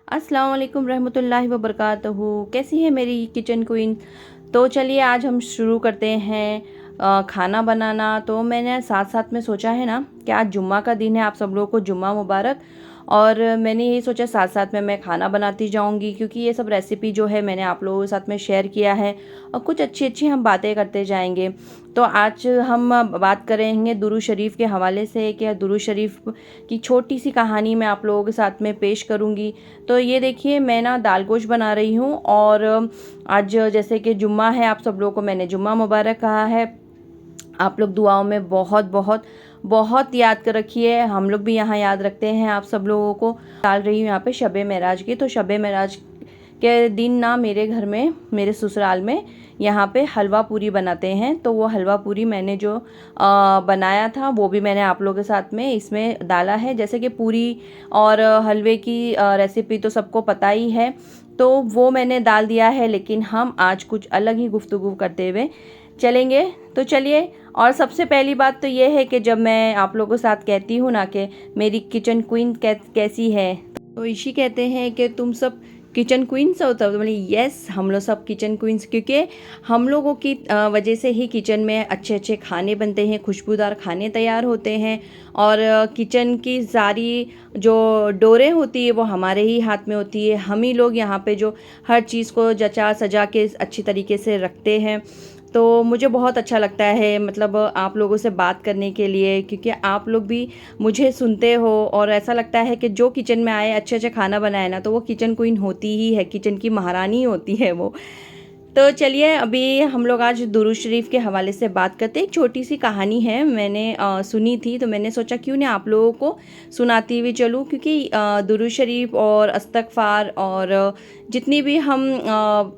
अस्सलाम वालेकुम रहमतुल्लाहि व बरकातहू। कैसी है मेरी किचन क्वीन। तो चलिए आज हम शुरू करते हैं खाना बनाना। तो मैंने साथ साथ में सोचा है ना कि आज जुम्मा का दिन है, आप सब लोगों को जुम्मा मुबारक। और मैंने यही सोचा साथ साथ में मैं खाना बनाती जाऊंगी, क्योंकि ये सब रेसिपी जो है मैंने आप लोगों के साथ में शेयर किया है और कुछ अच्छी अच्छी हम बातें करते जाएंगे। तो आज हम बात करेंगे दुरूद शरीफ के हवाले से कि दुरूद शरीफ की छोटी सी कहानी मैं आप लोगों के साथ में पेश करूंगी। तो ये देखिए मैं ना दाल गोश्त बना रही हूँ और आज जैसे कि जुम्मा है, आप सब लोगों को मैंने जुम्मा मुबारक कहा है। आप लोग दुआओं में बहुत बहुत बहुत याद कर रखिए, हम लोग भी यहाँ याद रखते हैं आप सब लोगों को। डाल रही हूँ यहाँ पे शब मेराज की। तो शब मेराज के दिन ना मेरे घर में, मेरे ससुराल में यहाँ पे हलवा पूरी बनाते हैं। तो वो हलवा पूरी मैंने जो बनाया था वो भी मैंने आप लोगों के साथ में इसमें डाला है। जैसे कि पूरी और हलवे की रेसिपी तो सबको पता ही है, तो वो मैंने डाल दिया है। लेकिन हम आज कुछ अलग ही गुफ्तगू करते हुए चलेंगे। तो चलिए, और सबसे पहली बात तो ये है कि जब मैं आप लोगों के साथ कहती हूँ ना कि मेरी किचन क्वीन कैसी है, तो इसी कहते हैं कि तुम सब किचन क्वींस हो। तो बोले यस, हम लोग सब किचन क्वींस, क्योंकि हम लोगों की वजह से ही किचन में अच्छे अच्छे खाने बनते हैं, खुशबूदार खाने तैयार होते हैं। और किचन की सारी जो डोरें होती है वो हमारे ही हाथ में होती है। हम ही लोग यहाँ पे जो हर चीज़ को जचा सजा के अच्छी तरीके से रखते हैं। तो मुझे बहुत अच्छा लगता है, मतलब आप लोगों से बात करने के लिए, क्योंकि आप लोग भी मुझे सुनते हो और ऐसा लगता है कि जो किचन में आए अच्छे अच्छे खाना बनाए ना, तो वो किचन क्वीन होती ही है, किचन की महारानी होती है वो। तो चलिए अभी हम लोग आज दुरूद शरीफ के हवाले से बात करते हैं। एक छोटी सी कहानी है, मैंने सुनी थी, तो मैंने सोचा क्यों नहीं आप लोगों को सुनाती हुई चलूँ। क्योंकि दुरूद शरीफ और इस्तगफार और जितनी भी हम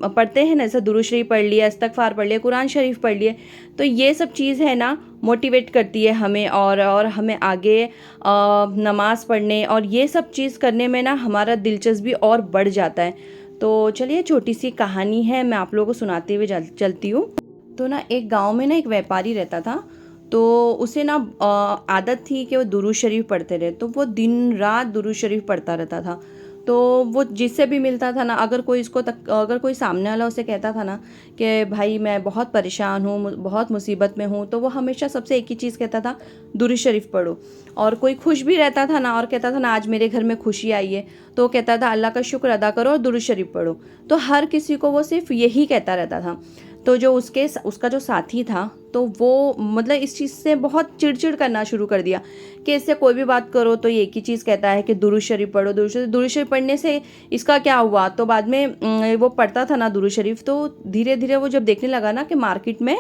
पढ़ते हैं ना, जैसे दुरूद शरीफ पढ़ लिया, इस्तगफार पढ़ लिया, कुरान शरीफ पढ़ लिया, तो ये सब चीज़ है ना मोटिवेट करती है हमें और हमें आगे नमाज़ पढ़ने और ये सब चीज़ करने में ना हमारा दिलचस्पी और बढ़ जाता है। तो चलिए छोटी सी कहानी है, मैं आप लोगों को सुनाते हुए चलती हूँ। तो ना एक गांव में ना एक व्यापारी रहता था। तो उसे ना आदत थी कि वो दुरूद शरीफ पढ़ते रहे। तो वो दिन रात दुरूद शरीफ पढ़ता रहता था। तो वो जिससे भी मिलता था ना, अगर कोई सामने वाला उसे कहता था ना कि भाई मैं बहुत परेशान हूँ, बहुत मुसीबत में हूँ, तो वो हमेशा सबसे एक ही चीज़ कहता था, दुरूद शरीफ पढ़ो। और कोई खुश भी रहता था ना और कहता था ना आज मेरे घर में खुशी आई है, तो वो कहता था अल्लाह का शुक्र अदा करो और दुरूद शरीफ पढ़ो। तो हर किसी को वो सिर्फ यही कहता रहता था। तो जो उसका जो साथी था, तो वो मतलब इस चीज़ से बहुत चिड़चिड़ करना शुरू कर दिया कि इससे कोई भी बात करो तो ये एक ही चीज़ कहता है कि दुरूद शरीफ पढ़ो, दुरूद शरीफ पढ़ने से इसका क्या हुआ। तो बाद में वो पढ़ता था ना दुरूद शरीफ, तो धीरे धीरे वो जब देखने लगा ना कि मार्केट में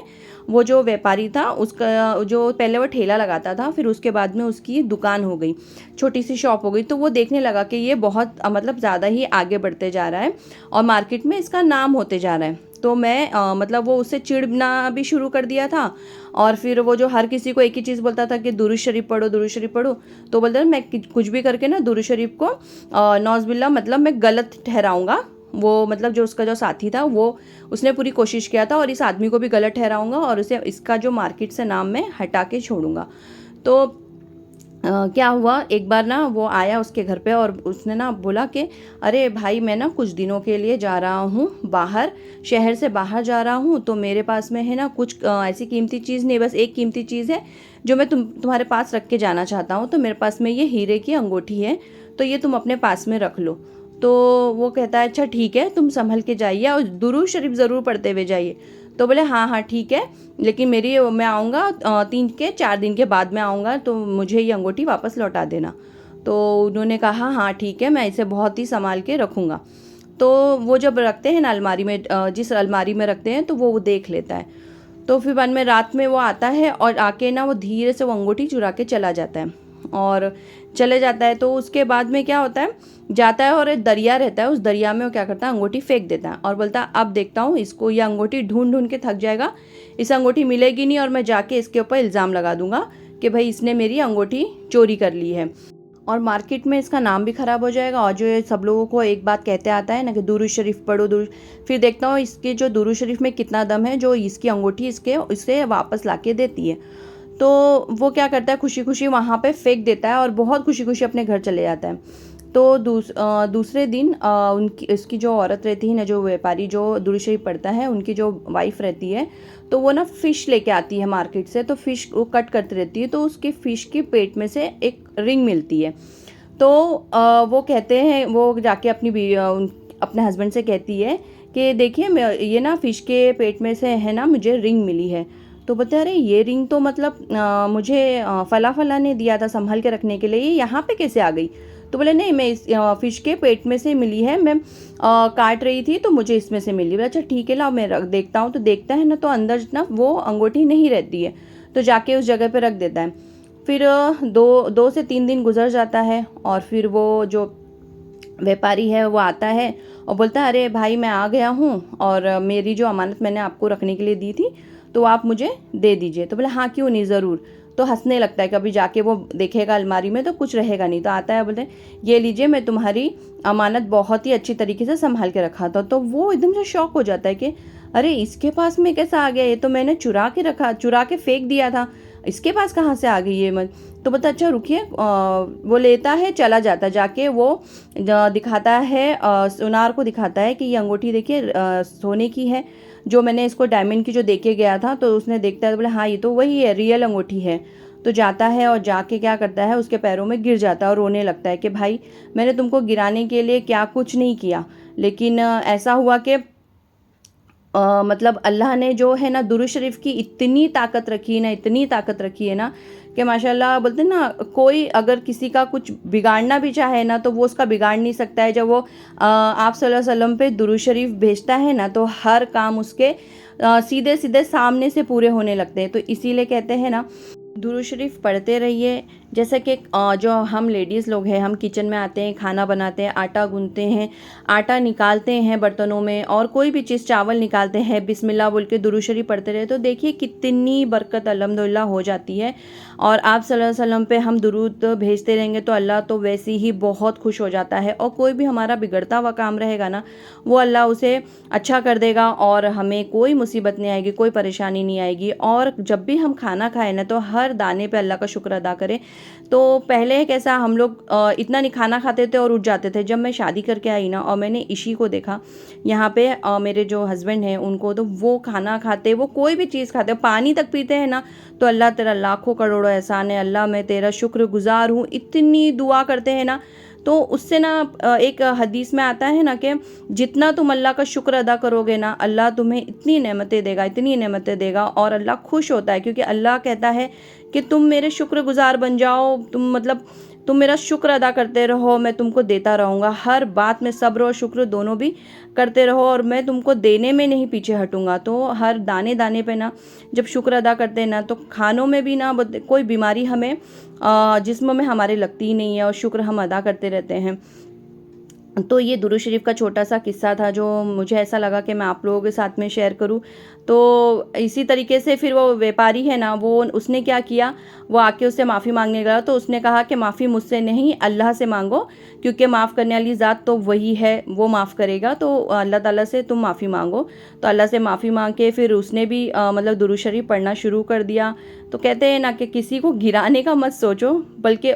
वो जो व्यापारी था उसका जो पहले वो ठेला लगाता था, फिर उसके बाद में उसकी दुकान हो गई, छोटी सी शॉप हो गई। तो वो देखने लगा कि ये बहुत मतलब ज़्यादा ही आगे बढ़ते जा रहा है और मार्केट में इसका नाम होते जा रहा है। तो मैं मतलब वो उससे चिढ़ना भी शुरू कर दिया था। और फिर वो जो हर किसी को एक ही चीज़ बोलता था कि दुरूद शरीफ पढ़ो, दुरूद शरीफ पढ़ो, तो बोलता था मैं कुछ भी करके ना दुरूद शरीफ को नौज़बिल्ला मतलब मैं गलत ठहराऊँगा। वो मतलब जो उसका जो साथी था वो उसने पूरी कोशिश किया था और इस आदमी को भी गलत ठहराऊँगा और उसे इसका जो मार्केट से नाम मैं हटा के छोड़ूंगा। तो क्या हुआ, एक बार ना वो आया उसके घर पे और उसने ना बोला कि अरे भाई मैं ना कुछ दिनों के लिए जा रहा हूँ बाहर, शहर से बाहर जा रहा हूँ, तो मेरे पास में है ना कुछ ऐसी कीमती चीज़ नहीं, बस एक कीमती चीज़ है जो मैं तुम्हारे पास रख के जाना चाहता हूँ। तो मेरे पास में ये हीरे की अंगूठी है, तो ये तुम अपने पास में रख लो। तो वो कहता है अच्छा ठीक है, तुम संभल के जाइए और दुरूद शरीफ ज़रूर पढ़ते हुए जाइए। तो बोले हाँ हाँ ठीक है, लेकिन मैं आऊँगा 3 4 दिन के बाद में आऊँगा, तो मुझे ये अंगूठी वापस लौटा देना। तो उन्होंने कहा हाँ ठीक है, मैं इसे बहुत ही संभाल के रखूँगा। तो वो जब रखते हैं ना अलमारी में, जिस अलमारी में रखते हैं, तो वो देख लेता है। तो फिर बाद में रात में वो आता है और आके ना वो धीरे से वो अंगूठी चुरा के चला जाता है और चले जाता है। तो उसके बाद में क्या होता है, जाता है और एक दरिया रहता है, उस दरिया में वो क्या करता है, अंगूठी फेंक देता है और बोलता है अब देखता हूँ इसको, ये अंगूठी ढूंढ ढूंढ के थक जाएगा, इस अंगूठी मिलेगी नहीं और मैं जाके इसके ऊपर इल्ज़ाम लगा दूंगा कि भाई इसने मेरी अंगूठी चोरी कर ली है। और मार्केट में इसका नाम भी ख़राब हो जाएगा और जो ये सब लोगों को एक बात कहते आता है ना कि दुरूद शरीफ पढ़ो, दुरूद, फिर देखता हूँ इसके जो दुरूद शरीफ में कितना दम है, जो इसकी अंगूठी इसे वापस ला के देती है। तो वो क्या करता है, खुशी खुशी वहाँ पे फेंक देता है और बहुत खुशी खुशी अपने घर चले जाता है। तो दूसरे दिन उनकी उसकी जो औरत रहती है ना, जो व्यापारी जो दुरूद शरीफ पढ़ता है, उनकी जो वाइफ़ रहती है, तो वो ना फ़िश लेके आती है मार्केट से। तो फ़िश वो कट करती रहती है, तो उसके फ़िश के पेट में से एक रिंग मिलती है। तो वो कहते हैं, वो जाके अपने हस्बैंड से कहती है कि देखिए, मैं ये ना फ़िश के पेट में से है ना, मुझे रिंग मिली है। तो बोलते हैं, अरे ये रिंग तो मतलब मुझे फला फला ने दिया था संभाल के रखने के लिए, ये यहाँ पे कैसे आ गई? तो बोले, नहीं, मैं इस फ़िश के पेट में से मिली है, मैं काट रही थी तो मुझे इसमें से मिली। बोला, अच्छा ठीक है, लाओ मैं रख देखता हूँ। तो देखता है ना, तो अंदर ना वो अंगूठी नहीं रहती है। तो जाके उस जगह पे रख देता है। फिर 2 से 3 दिन गुजर जाता है, और फिर वो जो व्यापारी है वो आता है और बोलता है, अरे भाई, मैं आ गया हूँ, और मेरी जो अमानत मैंने आपको रखने के लिए दी थी, तो आप मुझे दे दीजिए। तो बोला, हाँ क्यों नहीं, ज़रूर। तो हंसने लगता है, कभी जाके वो देखेगा अलमारी में तो कुछ रहेगा नहीं। तो आता है, बोलते हैं, ये लीजिए, मैं तुम्हारी अमानत बहुत ही अच्छी तरीके से संभाल के रखा था। तो वो एकदम से शॉक हो जाता है कि अरे, इसके पास में कैसा आ गया, ये तो मैंने चुरा के फेंक दिया था, इसके पास कहाँ से आ गई ये मत। तो बता, अच्छा रुकिए, वो लेता है, चला जाता है, जाके वो दिखाता है, सुनार को दिखाता है कि ये अंगूठी देखिए, सोने की है, जो मैंने इसको डायमंड की जो देके गया था। तो उसने देखता है, तो बोले, हाँ ये तो वही है, रियल अंगूठी है। तो जाता है और जाके क्या करता है, उसके पैरों में गिर जाता है और रोने लगता है कि भाई, मैंने तुमको गिराने के लिए क्या कुछ नहीं किया, लेकिन ऐसा हुआ कि मतलब अल्लाह ने जो है ना, दुरूद शरीफ की इतनी ताकत रखी है ना, इतनी ताकत रखी है ना, कि माशाल्लाह, बोलते हैं ना, कोई अगर किसी का कुछ बिगाड़ना भी चाहे ना, तो वो उसका बिगाड़ नहीं सकता है। जब वो आप सल्लल्लाहु अलैहि वसल्लम पे दुरूद शरीफ भेजता है ना, तो हर काम उसके सीधे सीधे सामने से पूरे होने लगते हैं। तो इसीलिए कहते हैं ना, दुरूद शरीफ पढ़ते रहिए। जैसे कि जो हम लेडीज़ लोग हैं, हम किचन में आते हैं, खाना बनाते हैं, आटा गूंथते हैं, आटा निकालते हैं बर्तनों में, और कोई भी चीज़, चावल निकालते हैं, बिस्मिल्लाह बोल के दुरूद शरीफ पढ़ते रहे, तो देखिए कितनी बरकत अल्हम्दुलिल्लाह हो जाती है। और आप सल्लल्लाहु अलैहि वसल्लम पे हम दुरूद भेजते रहेंगे तो अल्लाह तो वैसे ही बहुत खुश हो जाता है। और कोई भी हमारा बिगड़ता हुआ काम रहेगा ना, वो अल्लाह उसे अच्छा कर देगा, और हमें कोई मुसीबत नहीं आएगी, कोई परेशानी नहीं आएगी। और जब भी हम खाना खाएं ना, तो हर दाने पे अल्लाह का शुक्र अदा करें। तो पहले कैसा, हम लोग इतना नहीं खाना खाते थे और उठ जाते थे। जब मैं शादी करके आई ना, और मैंने इशी को देखा यहाँ पे, मेरे जो हस्बैंड हैं उनको, तो वो खाना खाते, वो कोई भी चीज़ खाते, पानी तक पीते हैं ना, तो अल्लाह तेरा लाखों करोड़ों एहसान है, अल्लाह मैं तेरा शुक्रगुजार हूँ, इतनी दुआ करते हैं ना। तो उससे ना एक हदीस में आता है ना कि जितना तुम अल्लाह का शुक्र अदा करोगे ना, अल्लाह तुम्हें इतनी नेमतें देगा, इतनी नेमतें देगा, और अल्लाह खुश होता है, क्योंकि अल्लाह कहता है कि तुम मेरे शुक्रगुजार बन जाओ, तुम मेरा शुक्र अदा करते रहो, मैं तुमको देता रहूँगा। हर बात में सब्र और शुक्र दोनों भी करते रहो, और मैं तुमको देने में नहीं पीछे हटूँगा। तो हर दाने दाने पे ना जब शुक्र अदा करते हैं ना, तो खानों में भी ना कोई बीमारी हमें जिस्म में हमारे लगती ही नहीं है, और शुक्र हम अदा करते रहते हैं। तो ये दुरूद शरीफ का छोटा सा किस्सा था, जो मुझे ऐसा लगा कि मैं आप लोगों के साथ में शेयर करूं। तो इसी तरीके से फिर वो व्यापारी है ना, वो उसने क्या किया, वो आके उससे माफ़ी मांगने गया। तो उसने कहा कि माफ़ी मुझसे नहीं, अल्लाह से मांगो, क्योंकि माफ़ करने वाली ज़ात तो वही है, वो माफ़ करेगा। तो अल्लाह ताला से तुम माफ़ी मांगो। तो अल्लाह से माफ़ी मांग के फिर उसने भी मतलब दुरूद शरीफ पढ़ना शुरू कर दिया। तो कहते हैं ना कि किसी को गिराने का मत सोचो, बल्कि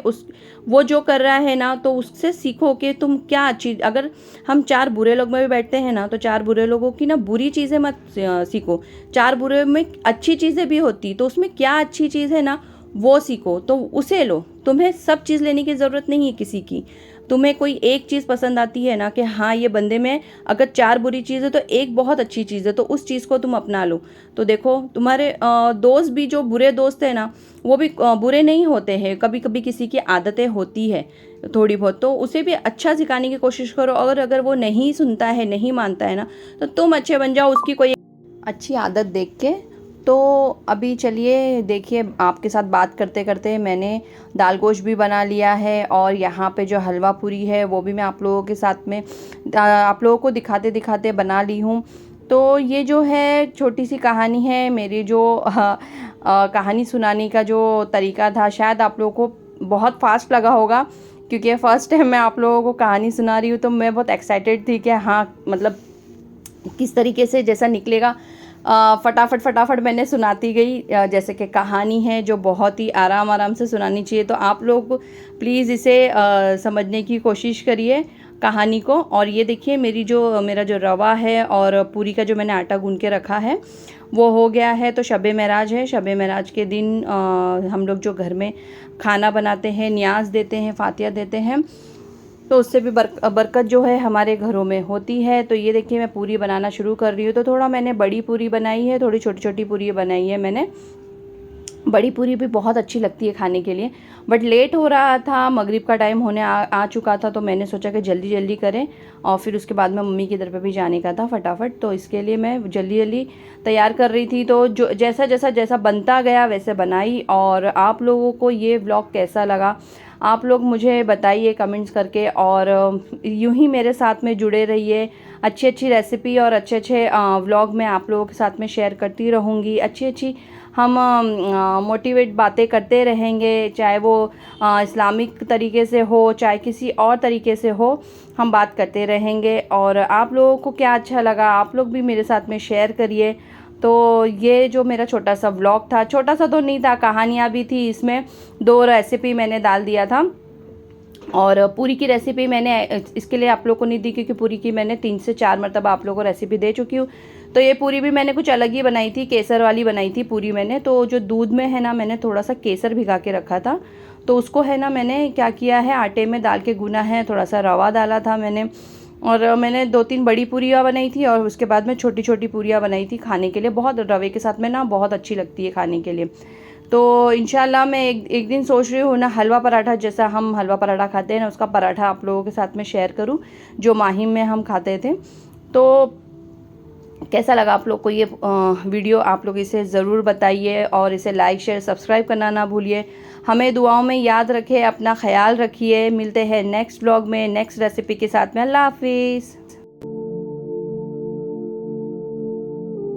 वो जो कर रहा है ना, तो उससे सीखो कि तुम क्या अच्छी, अगर हम 4 बुरे लोग में भी बैठते हैं ना, तो 4 बुरे लोगों की ना बुरी चीज़ें मत सीखो, 4 बुरे में अच्छी चीज़ें भी होती, तो उसमें क्या अच्छी चीज़ है ना, वो सीखो, तो उसे लो। तुम्हें सब चीज़ लेने की ज़रूरत नहीं है किसी की। तुम्हें कोई एक चीज़ पसंद आती है ना, कि हाँ ये बंदे में अगर 4 बुरी चीज़ है तो एक बहुत अच्छी चीज़ है, तो उस चीज़ को तुम अपना लो। तो देखो, तुम्हारे दोस्त भी, जो बुरे दोस्त है ना, वो भी बुरे नहीं होते हैं। कभी कभी किसी की आदतें होती है थोड़ी बहुत, तो उसे भी अच्छा सिखाने की कोशिश करो। और अगर वो नहीं सुनता है, नहीं मानता है ना, तो तुम अच्छे बन जाओ उसकी कोई अच्छी आदत देख के। तो अभी चलिए देखिए, आपके साथ बात करते करते मैंने दाल गोश्त भी बना लिया है, और यहाँ पे जो हलवा पूरी है वो भी मैं आप लोगों के साथ में आप लोगों को दिखाते दिखाते बना ली हूँ। तो ये जो है छोटी सी कहानी है मेरी, जो कहानी सुनाने का जो तरीका था, शायद आप लोगों को बहुत फास्ट लगा होगा, क्योंकि फ़र्स्ट टाइम मैं आप लोगों को कहानी सुना रही हूँ। तो मैं बहुत एक्साइटेड थी कि हाँ, मतलब किस तरीके से जैसा निकलेगा फटाफट फटाफट मैंने सुनाती गई, जैसे कि कहानी है जो बहुत ही आराम आराम से सुनानी चाहिए। तो आप लोग प्लीज़ इसे समझने की कोशिश करिए कहानी को। और ये देखिए मेरा जो रवा है और पूरी का जो मैंने आटा गूंद के रखा है वो हो गया है। तो शब महराज है, शब महराज के दिन हम लोग जो घर में खाना बनाते हैं, न्याज देते हैं, फातिहा देते हैं, तो उससे भी बरकत जो है हमारे घरों में होती है। तो ये देखिए मैं पूरी बनाना शुरू कर रही हूँ। तो थोड़ा मैंने बड़ी पूरी बनाई है, थोड़ी छोटी छोटी पूरी बनाई है मैंने। बड़ी पूरी भी बहुत अच्छी लगती है खाने के लिए, बट लेट हो रहा था, मगरिब का टाइम होने आ चुका था, तो मैंने सोचा कि जल्दी जल्दी करें। और फिर उसके बाद में मम्मी की तरफ पे भी जाने का था फटाफट, तो इसके लिए मैं जल्दी जल्दी तैयार कर रही थी। तो जो जैसा जैसा जैसा बनता गया वैसे बनाई। और आप लोगों को ये व्लॉग कैसा लगा आप लोग मुझे बताइए कमेंट्स करके। और यूं ही मेरे साथ में जुड़े रहिए। अच्छी अच्छी रेसिपी और अच्छे अच्छे व्लॉग मैं आप लोगों के साथ में शेयर करती रहूँगी। अच्छी अच्छी हम मोटिवेट बातें करते रहेंगे, चाहे वो इस्लामिक तरीके से हो, चाहे किसी और तरीके से हो, हम बात करते रहेंगे। और आप लोगों को क्या अच्छा लगा आप लोग भी मेरे साथ में शेयर करिए। तो ये जो मेरा छोटा सा व्लॉग था, छोटा सा तो नहीं था, कहानियाँ भी थी इसमें, 2 रेसिपी मैंने डाल दिया था। और पूरी की रेसिपी मैंने इसके लिए आप लोगों को नहीं दी, क्योंकि पूरी की मैंने 3 से 4 मरतबा आप लोगों को रेसिपी दे चुकी हूँ। तो ये पूरी भी मैंने कुछ अलग ही बनाई थी, केसर वाली बनाई थी पूरी मैंने। तो जो दूध में है ना, मैंने थोड़ा सा केसर भिगा के रखा था, तो उसको है ना मैंने क्या किया है, आटे में डाल के गूना है, थोड़ा सा रवा डाला था मैंने। और मैंने 2-3 बड़ी पूरियाँ बनाई थी और उसके बाद में छोटी छोटी पूरियाँ बनाई थी खाने के लिए। बहुत रवे के साथ में ना बहुत अच्छी लगती है खाने के लिए। तो इंशाल्लाह मैं एक दिन सोच रही हूँ ना, हलवा पराठा, जैसा हम हलवा पराठा खाते हैं ना, उसका पराठा आप लोगों के साथ में शेयर करूँ, जो माहिम में हम खाते थे। तो कैसा लगा आप लोग को ये वीडियो, आप लोग इसे ज़रूर बताइए और इसे लाइक शेयर सब्सक्राइब करना ना भूलिए। हमें दुआओं में याद रखें, अपना ख्याल रखिए। मिलते हैं नेक्स्ट व्लॉग में नेक्स्ट रेसिपी के साथ में। अल्लाह हाफिज़।